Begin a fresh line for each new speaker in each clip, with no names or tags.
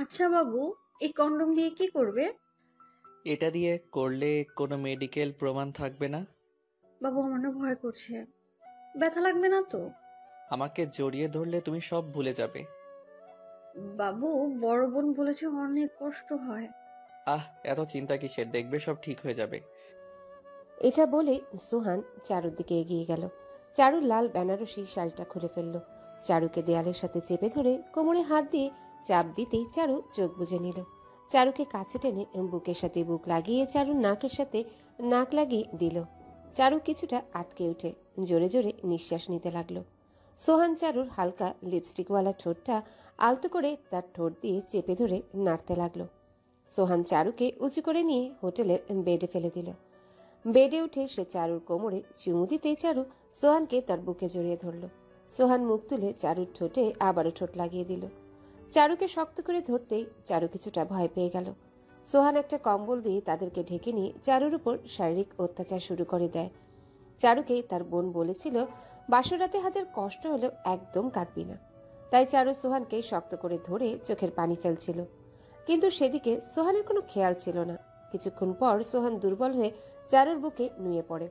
আচ্ছা বাবু, এই কন্ডম দিয়ে কি করবে?
এটা দিয়ে করলে কোনো মেডিকেল প্রমাণ থাকবে না।
বাবু, আমার না ভয় করছে। ব্যথা লাগবে না তো?
আমাকে জড়িয়ে ধরলে তুমি সব ভুলে যাবে।
বাবু, বড় বোন বলেছে অনেক কষ্ট হয়।
আহ, এত চিন্তা কিসের, দেখবে সব ঠিক হয়ে যাবে।
এটা বলে সোহান চারুর দিকে এগিয়ে গেল। চারু লাল বেনারসি শাড়িটা খুলে ফেলল। চারুকে দেয়ালের সাথে চেপে ধরে কোমরে হাত দিয়ে চাপ দিতেই চারু চোখ বুজে নিল। চারুকে কাছে টেনে বুকের সাথে বুক লাগিয়ে চারুর নাকের সাথে নাক লাগিয়ে দিল। চারু কিছুটা আটকে উঠে জোরে জোরে নিঃশ্বাস নিতে লাগলো। সোহান চারুর হালকা লিপস্টিকওয়ালা ঠোঁটটা আলতো করে তার ঠোঁট দিয়ে চেপে ধরে নাড়তে লাগলো। সোহান চারুকে উঁচু করে নিয়ে হোটেলের বেডে ফেলে দিল। বেডে উঠে সে চারুর কোমরে চুমু দিতেই চারু সোহানকে তার বুকে জড়িয়ে ধরল। সোহান মুখ তুলে চারুর ঠোঁটে আবারও ঠোঁট লাগিয়ে দিল। চারুকে শক্ত করে ধরতেই চারু কিছুটা ভয় পেয়ে গেল। সোহান একটা কম্বল দিয়ে তাদেরকে ঢেকে নিয়ে চারুর উপর শারীরিক অত্যাচার শুরু করে দেয়। চারুকে তার বোন বলেছিল বাসরাতে হাজার কষ্ট হলেও একদম কাঁদবি না। তাই চারু সোহানকে শক্ত করে ধরে চোখের পানি ফেলছিল, কিন্তু সেদিকে সোহানের কোনো খেয়াল ছিল না। কিছুক্ষণ পর সোহান দুর্বল হয়ে চারুর বুকে নুয়ে পড়ে।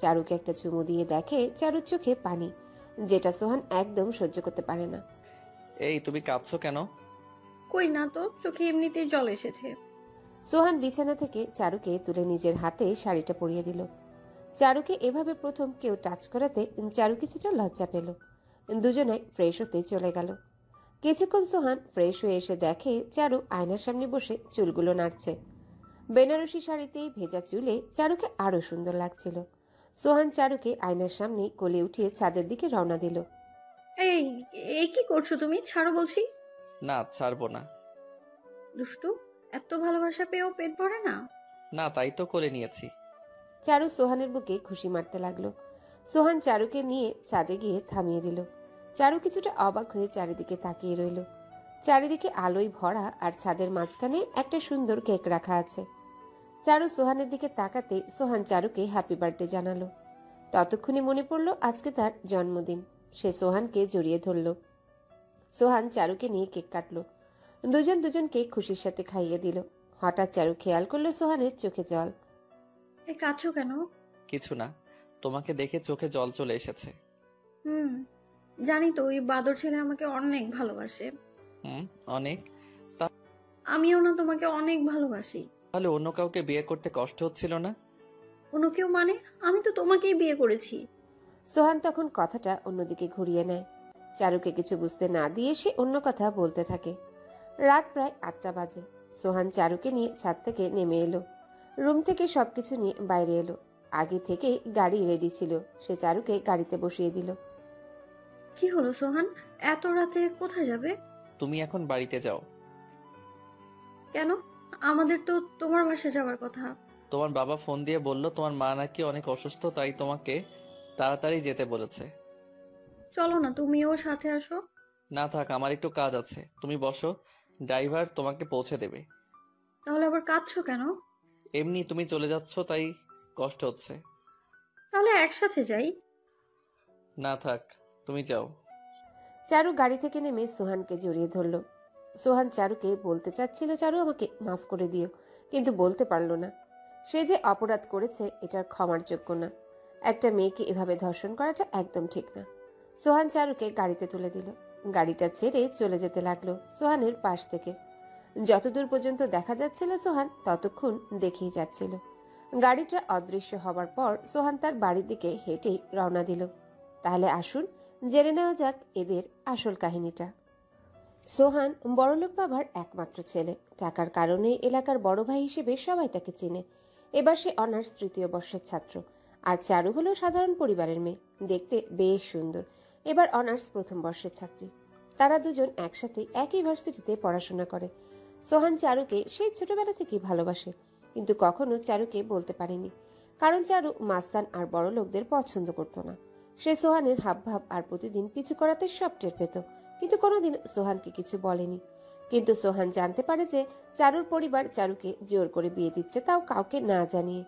চারুকে একটা চুমু দিয়ে দেখে চারুর চোখে পানি, যেটা সোহান একদম সহ্য করতে পারে না।
এই, তুমি কাঁদছো কেন?
কই না তো, চোখে এমনিতেই জল এসেছে।
সোহান বিছানা থেকে চারুকে তুলে নিজের হাতে শাড়িটা পরিয়ে দিল। চারুকে এভাবে প্রথম কেউ টাচ করাতে চারু কিছুটা লজ্জা পেল। দুজনে ফ্রেশ হতে চলে গেল। কিছুক্ষণ সোহান ফ্রেশ হয়ে এসে দেখে চারু আয়নার সামনে বসে চুলগুলো নাড়ছে। বেনারসি শাড়িতেই ভেজা চুলে চারুকে আরো সুন্দর লাগছিল। সোহান চারুকে আয়নার সামনে কোলে উঠিয়ে ছাদের দিকে রওনা দিল।
এই এই কি করছো তুমি? ছাড়ো বলছি।
না, ছাড়বো না।
দুষ্টু, এত ভালোবাসা পেয়েও পেট ভরে না?
না, তাই তো কোলে নিয়েছি।
চারু সোহানের বুকে খুশি মারতে লাগলো। সোহান চারুকে নিয়ে ছাদে গিয়ে থামিয়ে দিল। চারু কিছুটা অবাক হয়ে চারিদিকে তাকিয়ে রইল। চারিদিকে আলোয় ভরা আর ছাদের মাঝখানে একটা সুন্দর কেক রাখা আছে। চারু সোহানের দিকে তাকাতে সোহান চারুকে হ্যাপি বার্থডে জানালো। ততক্ষণে মনে পড়ল আজকে তার জন্মদিন। সে সোহানকে জড়িয়ে ধরল। সোহান চারুকে নিয়ে কেক কাটলো। দুজন দুজনকে খুশির সাথে খাইয়ে দিল। হঠাৎ চারু খেয়াল করলো সোহানের চোখে জল।
এই কাঁদছো কেন?
কিছু না, তোমাকে দেখে চোখে জল চলে এসেছে।
হুম, জানি তো, ওই বাদর ছেলে আমাকে অনেক ভালোবাসে।
হুম, অনেক।
আমিও না তোমাকে অনেক ভালোবাসি।
তাহলে অন্য কাউকে বিয়ে করতে কষ্ট হচ্ছিল না?
অন্য কেউ মানে? আমি তো তোমাকেই বিয়ে করেছি।
সোহান তখন কথাটা অন্যদিকে ঘুরিয়ে নেয়। চারুকে কিছু বুঝতে না দিয়ে সে অন্য কথা বলতে থাকে। রাত প্রায় 8টা বাজে। সোহান চারুকে নিয়ে ছাদ থেকে নেমে এলো। রুম থেকে সবকিছু নিয়ে বাইরে এলো। আগে থেকে গাড়ি রেডি ছিল। সে চারুকে গাড়িতে বসিয়ে দিল।
কি হলো সোহান, এত রাতে কোথায় যাবে?
তুমি এখন বাড়িতে যাও।
কেন? আমাদের তো তোমার বাসায় যাওয়ার কথা।
তোমার বাবা ফোন দিয়ে বলল তোমার মা নাকি অনেক অসুস্থ, তাই তোমাকে তাড়াতাড়ি যেতে বলেছে।
চলো না, তুমিও সাথে আসো।
না থাক, আমার একটু কাজ আছে, তুমি বসো, ড্রাইভার তোমাকে পৌঁছে দেবে।
তাহলে আবার কাঁদছো কেন?
এমনি তুমি চলে যাচ্ছ তাই কষ্ট হচ্ছে।
তাহলে একসাথে যাই।
না থাক, তুমি যাও।
চারু গাড়ি থেকে নেমে সোহানকে জড়িয়ে ধরল। সোহান চারুকে বলতে চাচ্ছিল চারু আমাকে মাফ করে দিও, কিন্তু বলতে পারল না। সে যে অপরাধ করেছে এটার ক্ষমার যোগ্য না। একটা মেয়েকে এভাবে ধর্ষণ করাটা একদম ঠিক না। সোহান চারুকে গাড়িতে তুলে দিল। গাড়িটা ছেড়ে চলে যেতে লাগলো সোহানের পাশ থেকে। যতদূর পর্যন্ত দেখা যাচ্ছিল সোহান ততক্ষণ দেখেই যাচ্ছিল। গাড়িটা অদৃশ্য হবার পর সোহান তার বাড়ির দিকে হেঁটেই রওনা দিল। তাহলে আসুন জেনে নেওয়া যাক এদের আসল কাহিনীটা। সোহান বড়লোক বাবার একমাত্র ছেলে। টাকার কারণে এলাকার বড় ভাই হিসেবে সবাই তাকে চেনে। এবার সে অনার্স 3য় বর্ষের ছাত্র। আর চারু হলো সাধারণ পরিবারের মেয়ে, দেখতে বেশ সুন্দর, এবার অনার্স 1ম বর্ষের ছাত্রী। তারা দুজন একসাথে একই ভার্সিটিতে পড়াশোনা করে। সোহান চারুকে সেই ছোটবেলা থেকেই ভালোবাসে, কিন্তু কখনো চারুকে বলতে পারেনি, কারণ চারু মাস্তান আর বড় লোকদের পছন্দ করতো না। সে সোহানের হাবভাব আর প্রতিদিন পিছু করাতে সব টের পেত, কিন্তু কোনোদিন সোহানকে কিছু বলেনি। কিন্তু সোহান জানতে পারে যে চারুর পরিবার চারুকে জোর করে বিয়ে দিচ্ছে, তাও কাউকে না জানিয়ে।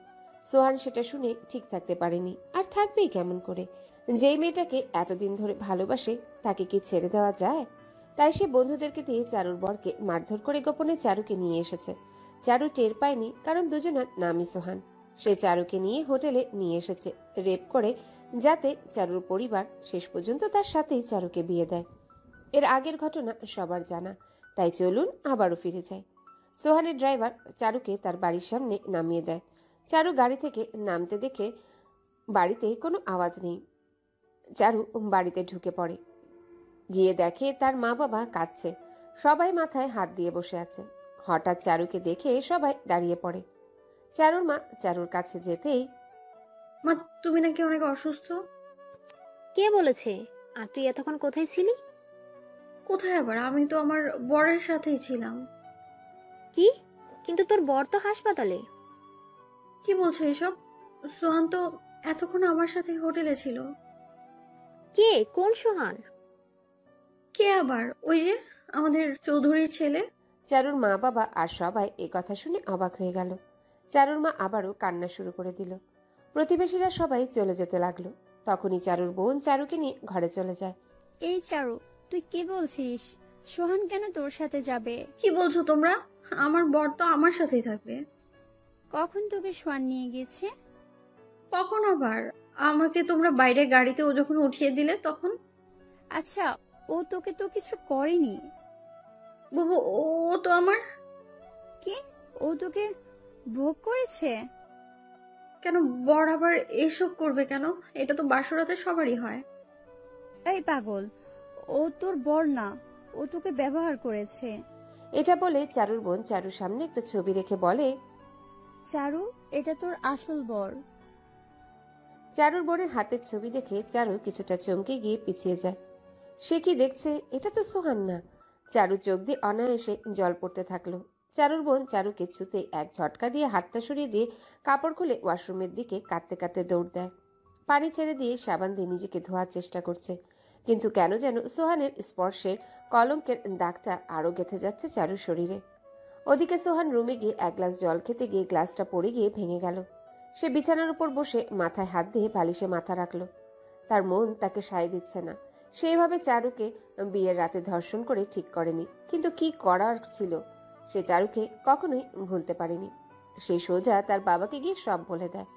সোহান সেটা শুনে ঠিক থাকতে পারেনি, আর থাকবেই কেমন করে? যেই মেয়েটাকে এতদিন ধরে ভালোবাসে তাকে কি ছেড়ে দেওয়া যায়? তাই সে বন্ধুদেরকে দিয়ে চারুর বরকে মারধর করে গোপনে চারুকে নিয়ে এসেছে। চারু টের পায়নি, কারণ দুজনার নামই সোহান। সে চারুকে নিয়ে হোটেলে নিয়ে এসেছে রেপ করে, যাতে চারুর পরিবার শেষ পর্যন্ত তার সাথেই চারুকে বিয়ে দেয়। এর আগের ঘটনা সবার জানা, তাই চলুন আবারও ফিরে যায়। সোহানের ড্রাইভার চারুকে তার বাড়ির সামনে নামিয়ে দেয়। চারু গাড়ি থেকে নামতে দেখে বাড়িতে কোনো আওয়াজ নেই। চারু বাড়িতে ঢুকে পড়ে, গিয়ে দেখে তার মা বাবা কাঁদছে, সবাই মাথায় হাত দিয়ে বসে আছে। হঠাৎ চারুকে দেখে সবাই দাঁড়িয়ে পড়ে। চারুর মা চারুর কাছে যেতেই,
মা, তুমি নাকি অনেক অসুস্থ?
কে বলেছে? আর তুই এতক্ষণ কোথায় ছিলি?
কোথায় আবার, আমি তো আমার বরের সাথেই ছিলাম।
কি? কিন্তু তোর বর তো হাসপাতালে।
কি বলছো এসব? সোহান তো এতক্ষণ আমার সাথে হোটেলে ছিল।
কে? কোন সোহান?
কে আবার? ওই যে আমাদের চৌধুরীর ছেলে।
চারুর মা বাবা আর সবাই এ কথা শুনে অবাক হয়ে গেল। চারুর মা আবারও কান্না শুরু করে দিল। প্রতিবেশীরা সবাই চলে যেতে লাগলো। তখনই চারুর বোন চারুকে নিয়ে ঘরে চলে যায়।
এই চারু, তুই কি বলছিস? সোহান কেন তোর সাথে যাবে?
কি বলছো তোমরা? আমার বর তো আমার সাথেই থাকবে।
কখন তোকে সোহান নিয়ে গেছে?
কখন আবার? আমাকে তোমরা বাইরে গাড়িতে ও যখন উঠিয়ে দিলে তখন।
আচ্ছা, ও তোকে তো কিছু করেনি।
বুবু, ও তো আমার।
কি? ও তোকে ভোগ করেছে?
কেন বর আবার এসব করবে কেন? এটা তো বাসরাতে সবারই হয়।
এই পাগল, ও তোর বর না, ও তোকে ব্যবহার করেছে।
এটা বলে চারুর বোন চারুর সামনে একটা ছবি রেখে বলে,
চারু, এটা তোর আসল বর।
চারুর বোনের হাতের ছবি দেখে চারু কিছুটা চমকে গিয়ে পিছিয়ে যায়। সে কি দেখছে? এটা তো সোহান না। চারু চোখ দিয়ে অনায়াসে জল পড়তে থাকলো। চারুর বোন চারুকে ছুতে এক ঝটকা দিয়ে হাতটা সরিয়ে দিয়ে কাপড় খুলে ওয়াশরুমের দিকে কাঁদতে কাঁদতে দৌড় দেয়। পানি ছেড়ে দিয়ে সাবান দিয়ে নিজেকে ধোয়ার চেষ্টা করছে, কিন্তু কেন যেন সোহানের স্পর্শের কলঙ্কের দাগটা আরো গেঁথে যাচ্ছে চারুর শরীরে। ওদিকে সোহান রুমে গিয়ে এক গ্লাস জল খেতে গিয়ে গ্লাসটা পড়ে গিয়ে ভেঙে গেল। সে বিছানার উপর বসে মাথায় হাত দিয়ে বালিশে মাথা রাখলো। তার মন তাকে সায় দিচ্ছে না। সেইভাবে চারুকে বিয়ের রাতে ধর্ষণ করে ঠিক করেনি, কিন্তু কি করার ছিল? সে চারুকে কখনোই ভুলতে পারেনি। সে সোজা তার বাবাকে গিয়ে সব বলে দেয়।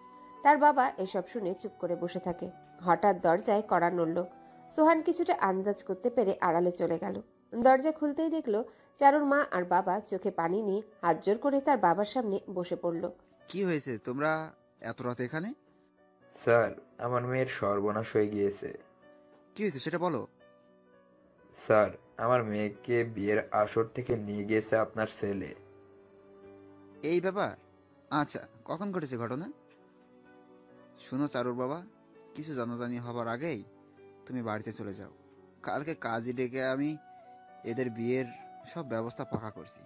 তার বাবা এসব শুনে চুপ করে বসে থাকে। হঠাৎ দরজায় কড়া নড়ল। সোহান কিছুটা আন্দাজ করতে পেরে আড়ালে চলে গেল। দরজা খুলতেই দেখলো চারুর মা আর বাবা চোখে পানি নিয়ে হাত জোর করে তার বাবার সামনে বসে পড়ল।
কি হয়েছে? তোমরা এত রাতে এখানে?
স্যার, আমার মেয়ের সর্বনাশ হয়ে গিয়েছে।
কি হয়েছে সেটা বলো।
স্যার, আমার মেয়েকে বিয়ের আসর থেকে নিয়ে গিয়েছে আপনার ছেলে।
এই ব্যাপার? আচ্ছা, কখন ঘটেছে ঘটনা? শোনো চারুর বাবা, কিছু জানাজানি হবার আগেই তুমি বাড়িতে চলে যাও। কালকে কাজী ডেকে আমি এদের বিয়ের সব ব্যবস্থা পাকা করছি।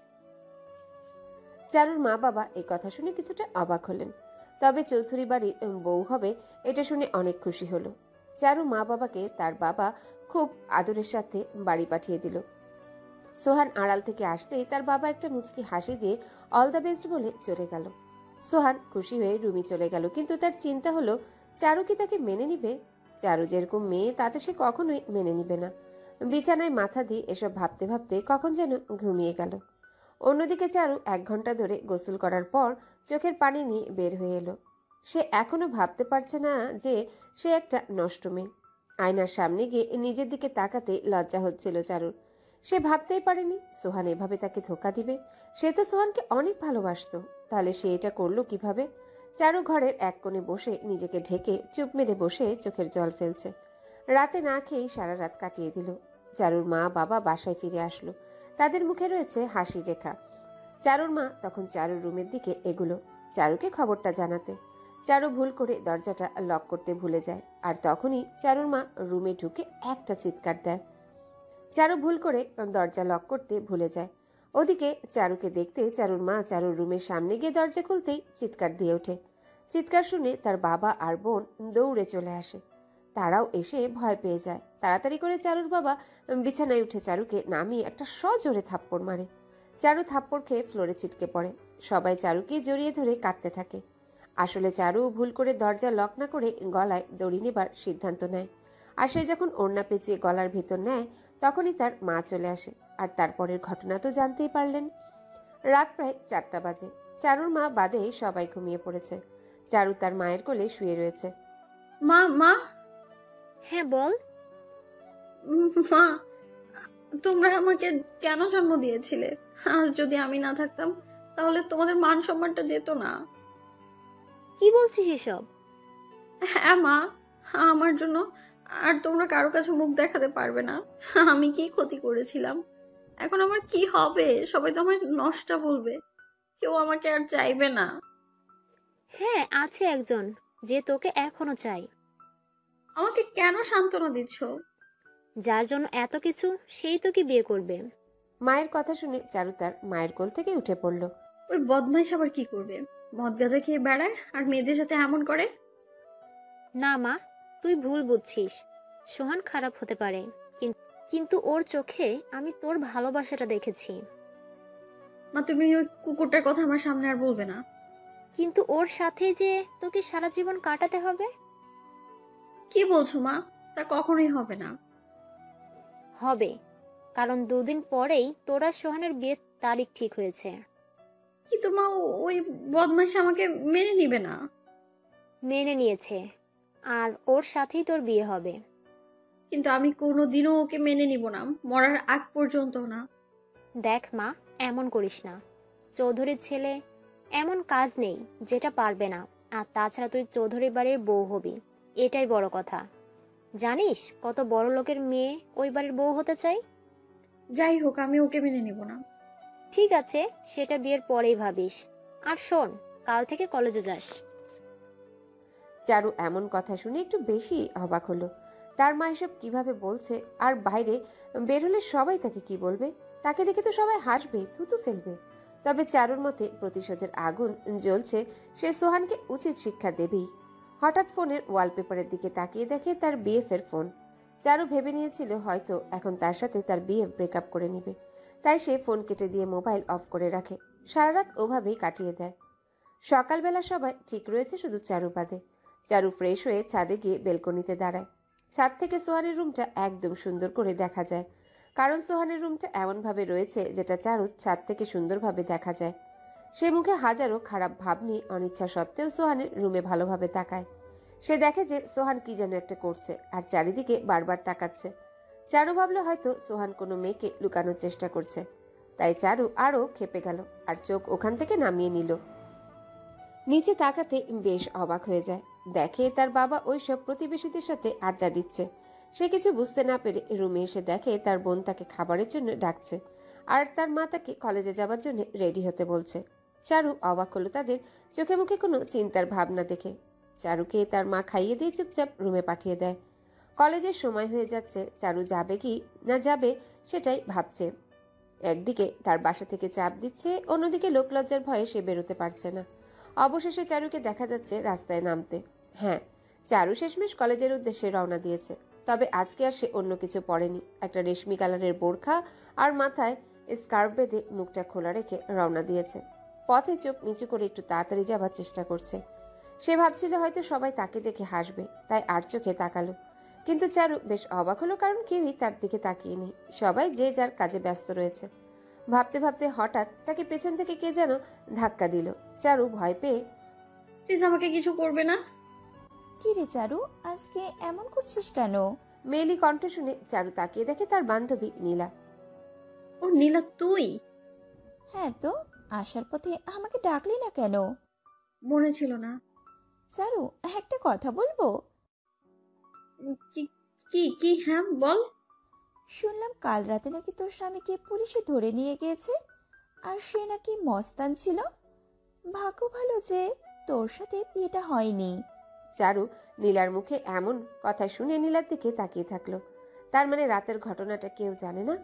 চারুর মা বাবা এই কথা শুনে কিছুটা অবাক হলেন, তবে চৌধুরী বাড়ির বউ হবে এটা শুনে অনেক খুশি হলো। চারু মা বাবাকে তার বাবা খুব আদরের সাথে বাড়ি পাঠিয়ে দিল। সোহান আড়াল থেকে আসতেই তার বাবা একটা মুচকি হাসি দিয়ে অল দ্য বেস্ট বলে চলে গেল। সোহান খুশি হয়ে রুমে চলে গেল, কিন্তু তার চিন্তা হলো চারু কি তাকে মেনে নিবে? চারু যেরকম মেয়ে তাতে সে কখনোই মেনে নিবে না। বিছানায় মাথা দিয়ে এসব ভাবতে ভাবতে কখন যেন ঘুমিয়ে গেল। অন্যদিকে চারু 1 ঘন্টা ধরে গোসল করার পর চোখের পানি নিয়ে বের হয়ে এলো। সে এখনো ভাবতে পারছে না যে সে একটা নষ্ট মেয়ে। আয়নার সামনে গিয়ে নিজের দিকে তাকাতে লজ্জা হচ্ছিল চারুর। সে ভাবতেই পারেনি সোহান এভাবে তাকে ধোঁকা দিবে। সে তো সোহানকে অনেক ভালোবাসতো, তাহলে সে এটা করলো কিভাবে? চারু ঘরের এক কোণে বসে নিজেকে ঢেকে চুপ মেরে বসে চোখের জল ফেলছে। রাতে না খেয়েই সারা রাত কাটিয়ে দিল। চারুর মা বাবা বাসায় ফিরে আসলো। তাদের মুখে রয়েছে হাসির রেখা। চারুর মা তখন চারুর রুমের দিকে এগুলো চারুকে খবরটা জানাতে। চারু ভুল করে দরজাটা লক করতে ভুলে যায়, আর তখনই চারুর মা রুমে ঢুকে একটা চিৎকার দেয়। চারু ভুল করে দরজা লক করতে ভুলে যায়। ওদিকে চারুকে দেখতে চারুর মা চারুর রুমের সামনে গিয়ে দরজা খুলতেই চিৎকার দিয়ে ওঠে। চিৎকার শুনে তার বাবা আর বোন দৌড়ে চলে আসে। তারাও এসে ভয় পেয়ে যায়। তাড়াতাড়ি করে চারুর বাবা বিছানায় উঠে চারুকে নামিয়ে একটা সজোরে থাপ্পড় মারে। চারু থাপ্পড় খেয়ে ফ্লোরে ছিটকে পড়ে। সবাই চারুকে জড়িয়ে ধরে কাঁদতে থাকে। আসলে চারু ভুল করে দরজা লক না করে গলায় দড়ি নেবার সিদ্ধান্ত নেয়। আর সে যখন ওড়না পেঁচিয়ে গলার ভেতর নেয় তখনই তার মা চলে আসে। আর তারপরের ঘটনা তো জানতেই পারলেন। রাত প্রায় 4টা বাজে। চারুর মা বাদে সবাই ঘুমিয়ে পড়েছে। চারু তার মায়ের কোলে শুয়ে রয়েছে।
মা মা
হ্যাঁ বল।
মা, তোমরা আমাকে কেন জন্ম দিয়েছিলে? আজ যদি আমি না থাকতাম তাহলে তোমাদের মান সম্মানটা যেত না।
কি বলছিস এসব?
হ্যাঁ মা, আমার জন্য আর তোমরা কারো কাছে মুখ দেখাতে পারবে না। আমি কি ক্ষতি করেছিলাম? এখন আমার কি হবে? সবাই তো আমার নষ্টা বলবে, কেউ আমাকে আর চাইবে না।
হ্যাঁ, আছে একজন যে তোকে এখনো চাই।
আমাকে কেন সান্ত্বনা দিচ্ছ?
যার জন্য এত কিছু সেই তোকে বিয়ে করবে।
মায়ের কথা শুনে চারু তার মায়ের কোল থেকে উঠে পড়ল।
ওই বদমাইশ আবার কি করবে? মদ গাঁজা খেয়ে বেড়ায় আর মেয়েদের সাথে এমন করে।
না মা, তুই ভুল বুঝছিস। সোহান খারাপ হতে পারে, কিন্তু ওর চোখে আমি তোর ভালোবাসাটা দেখেছি।
মা, তুমি ওই কুকুরটার কথা আমার সামনে আর বলবে না।
কিন্তু ওর সাথে যে তোকে সারা জীবন কাটাতে হবে।
কি বলছো মা? তা কখনোই হবে না।
হবে, কারণ 2 দিন পরেই তোরা সোহানের বিয়ের তারিখ ঠিক হয়েছে।
কিন্তু মা, ওই বদমাইশ আমাকে মেনে নিবে না।
মেনে নিয়েছে, আর ওর সাথেই তোর বিয়ে হবে।
কিন্তু আমি কোনোদিনও ওকে মেনে নিব না, মরার আগ পর্যন্ত না।
দেখ মা, এমন করিস না। চৌধুরীর ছেলে, এমন কাজ নেই যেটা পারবে না। আর তাছাড়া তুই চৌধুরী বাড়ির বউ হবি, এটাই বড় কথা। জানিস কত বড় লোকের মেয়ে ওই বাড়ির বউ হতে চাই?
যাই হোক, আমি ওকে মেনে নিব না।
ঠিক আছে, সেটা বিয়ের পরেই ভাবিস। আর শোন, কাল থেকে কলেজে যাস।
চারু এমন কথা শুনে একটু বেশি অবাক হলো। তার মা এসব কিভাবে বলছে? আর বাইরে বের হলে সবাই তাকে কি বলবে? তাকে দেখে তো সবাই হাসবে, থুতু ফেলবে। তবে চারুর মতে প্রতিশোধের আগুন জ্বলছে, সে সোহানকে উচিত শিক্ষা দেবেই। হঠাৎ ফোনের ওয়ালপেপারের দিকে তাকিয়ে দেখে তার বিএফের ফোন। চারু ভেবে নিয়েছিল হয়তো এখন তার সাথে তার বিএফ ব্রেকআপ করে নিবে, তাই সে ফোন কেটে দিয়ে মোবাইল অফ করে রাখে। সারা রাত ওভাবেই কাটিয়ে দেয়। সকালবেলা সবাই ঠিক রয়েছে, শুধু চারু বাদে। চারু ফ্রেশ হয়ে ছাদে গিয়ে বেলকনিতে দাঁড়ায়। ছাদ থেকে সোহানের রুমটা একদম সুন্দর করে দেখা যায়, কারণ সোহানের রুমটা এমনভাবে রয়েছে যেটা চারু ছাদ থেকে সুন্দরভাবে দেখা যায়। সে মুখে হাজারো খারাপ ভাব নিয়ে অনিচ্ছা সত্ত্বেও সোহানের রুমে ভালোভাবে তাকায়। সে দেখে যে সোহান কি যেন একটা করছে আর চারিদিকে বারবার তাকাচ্ছে। চারু ভাবলো হয়তো সোহান কোনো মেয়েকে লুকানোর চেষ্টা করছে, তাই চারু আরও ক্ষেপে গেল আর চোখ ওখান থেকে নামিয়ে নিল। নিচে তাকাতে বেশ অবাক হয়ে যায়। দেখে তার বাবা ওইসব প্রতিবেশীদের সাথে আড্ডা দিচ্ছে। সে কিছু বুঝতে না পেরে রুমে এসে দেখে তার বোন তাকে খাবারের জন্য ডাকছে আর তার মা তাকে কলেজে যাবার জন্য রেডি হতে বলছে। চারু অবাক হলো তাদের চোখে মুখে কোনো চিন্তার ভাবনা দেখে। চারুকে তার মা খাইয়ে দিয়ে চুপচাপ রুমে পাঠিয়ে দেয়। কলেজের সময় হয়ে যাচ্ছে, চারু যাবে কি না যাবে সেটাই ভাবছে। একদিকে তার বাসা থেকে চাপ দিচ্ছে, অন্যদিকে লোকলজ্জার ভয়ে সে বেরোতে পারছে না। অবশেষে চারুকে দেখা যাচ্ছে রাস্তায় নামতে। হ্যাঁ, চারু শেষমেশ কলেজের উদ্দেশ্যে রওনা দিয়েছে। তবে আজকে আর সে অন্য কিছু পরেনি। একটা রেশমি কালারের বোরখা আর মাথায় স্কার্ফ বেঁধে মুখটা খোলা রেখে রওনা দিয়েছে। পথে চোখ নিচু করে একটু তাড়াতাড়ি যাবার চেষ্টা করছে। সে ভাবছিল হয়তো সবাই তাকে দেখে হাসবে, তাই আর চোখে তাকালো। কিন্তু চারু বেশ অবাক হলো, কারণ কেউই তার দিকে তাকিয়ে নেই। সবাই যে যার কাজে ব্যস্ত রয়েছে। ভাবতে ভাবতে হঠাৎ তাকে পেছন থেকে কে যেন ধাক্কা দিল। চারু ভয় পেয়ে,
প্লিজ আমাকে কিছু করবে না।
কি রে চারু, আজকে এমন করছিস কেন?
মেয়েলি কণ্ঠ শুনে চারু তাকিয়ে দেখে তার বান্ধবী নীলা।
ও নীলা, তুই?
হ্যাঁ তো, আসার পথে আমাকে ডাকলি না কেন?
মনে ছিল না।
চারু, একটা কথা বলবো?
কি কি কি হ্যাঁ বল।
শুনলাম কাল রাতে নাকি তোর স্বামীকে পুলিশে ধরে নিয়ে গিয়েছে, আর সে নাকি মস্তান ছিল। ভাগ্য ভালো যে তোর সাথে বিয়েটা হয়নি।
চারু নীলার মুখে এমন কথা শুনে নীলার দিকে তাকিয়ে থাকলো। তার মানে রাতের ঘটনাটা কেউ জানে না।